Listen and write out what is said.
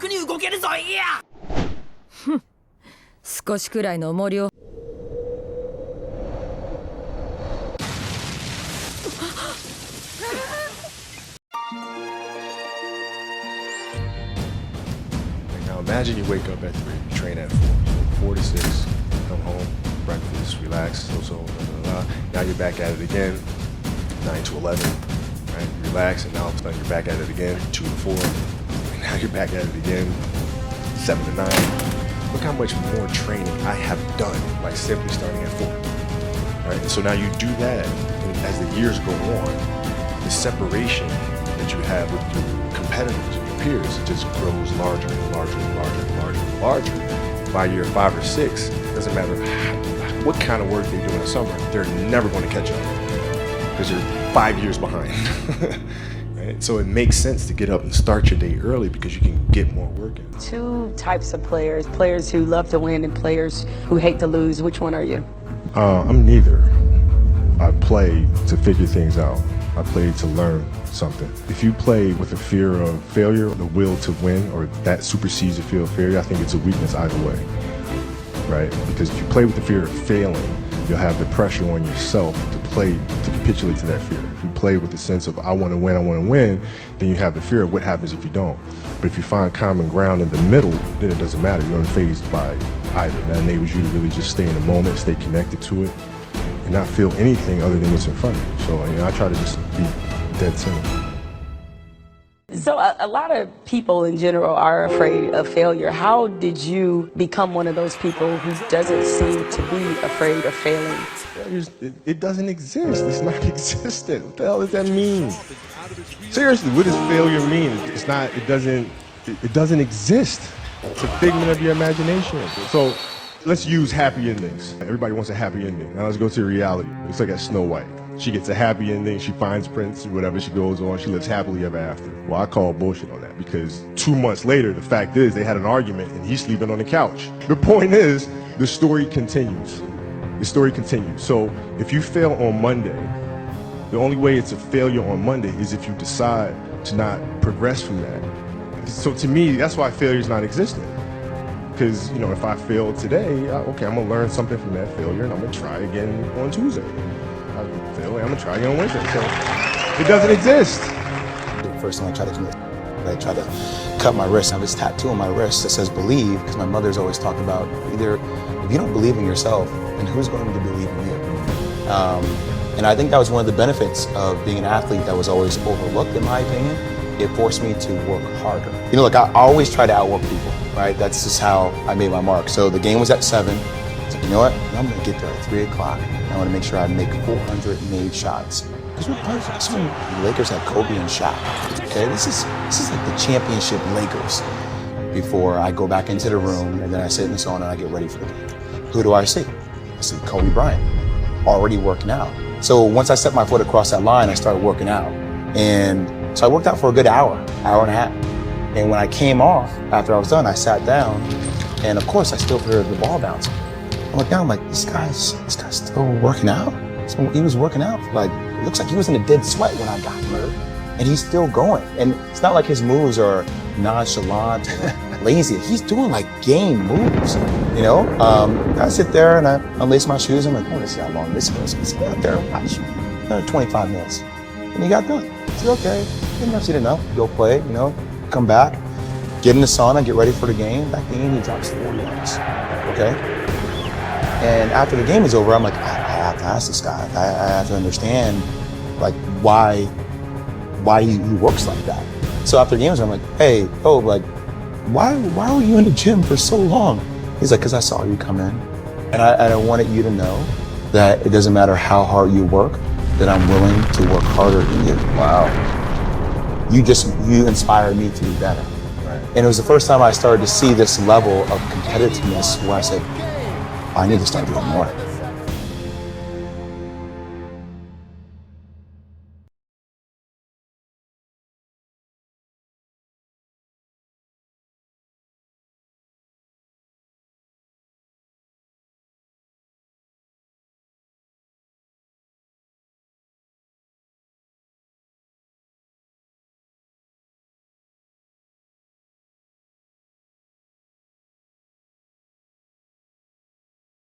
楽に動けるぞいや。少しくらいの重りを。Now imagine you wake up at 3, you train at 4 to 6, come home, breakfast, relax, so, now you're back at it again, 9 to 11, right? You relax, and now all of a sudden you're back at it again, 2 to 4, and now you're back at it again, 7 to 9. Look how much more training I have done by simply starting at 4. All right, so now you do that, and as the years go on, the separation that you have with your competitors and your peers, it just grows larger and larger and larger and larger and larger. By year 5 or 6, it doesn't matter what kind of work they do in the summer, they're never going to catch up because you're 5 years behind. Right? So it makes sense to get up and start your day early because you can get more work in. Two types of players, players who love to win and players who hate to lose. Which one are you? I'm neither. I play to figure things out. I play to learn something. If you play with a fear of failure, the will to win, or that supersedes the fear of failure, I think it's a weakness either way, right? Because if you play with the fear of failing, you'll have the pressure on yourself to capitulate to that fear. If you play with the sense of I want to win, then you have the fear of what happens if you don't. But if you find common ground in the middle, then it doesn't matter. You're unfazed by either. That enables you to really just stay in the moment, stay connected to it, and not feel anything other than what's in front of you. So I try to just be dead center. So a lot of people in general are afraid of failure. How did you become one of those people who doesn't seem to be afraid of failing? It doesn't exist. It's not existent. What the hell does that mean? Seriously, what does failure mean? It's not, it doesn't exist. It's a figment of your imagination. So let's use happy endings. Everybody wants a happy ending. Now let's go to reality. It's like at Snow White. She gets a happy ending, she finds Prince, whatever, she goes on, she lives happily ever after. Well, I call bullshit on that because 2 months later, the fact is they had an argument and he's sleeping on the couch. The point is, the story continues. The story continues. So if you fail on Monday, the only way it's a failure on Monday is if you decide to not progress from that. So to me, that's why failure is not existent. Because, if I fail today, okay, I'm gonna learn something from that failure and I'm gonna try again on Tuesday. I fail, I'm gonna try again on Wednesday. So it doesn't exist. The first thing I try to do, I try to cut my wrist. I have this tattoo on my wrist that says believe, because my mother's always talked about either if you don't believe in yourself, then who's going to believe in you? And I think that was one of the benefits of being an athlete that was always overlooked, in my opinion. It forced me to work harder. I always try to outwork people, right? That's just how I made my mark. So the game was at 7. So you know what? I'm gonna get there at 3 o'clock. I want to make sure I make 400 made shots. Because we're perfect. This is when the Lakers had Kobe and Shaq. Okay, this is like the championship Lakers. Before I go back into the room and then I sit in the sauna and I get ready for the game. Who do I see? I see Kobe Bryant, already working out. So once I set my foot across that line, I started working out. And so I worked out for a good hour and a half. And when I came off, after I was done, I sat down, and of course I still heard the ball bouncing. I looked down, I'm like, this guy's still working out? So he was working out, it looks like he was in a dead sweat when I got hurt, and he's still going. And it's not like his moves are nonchalant or lazy. He's doing game moves, I sit there and I unlace my shoes. I'm like, I want to see how long this goes. He's out there, watch, another 25 minutes. And he got done. I said, okay, I've seen enough. Go play, come back, get in the sauna, get ready for the game. That game, he drops 4 yards, okay? And after the game is over, I'm like, I have to ask this guy. I have to understand, why he works like that. So after the game is over, I'm like, hey, why were you in the gym for so long? He's like, because I saw you come in. And I wanted you to know that it doesn't matter how hard you work, that I'm willing to work harder than you. Wow. You inspired me to be better. Right. And it was the first time I started to see this level of competitiveness where I said, I need to start doing more.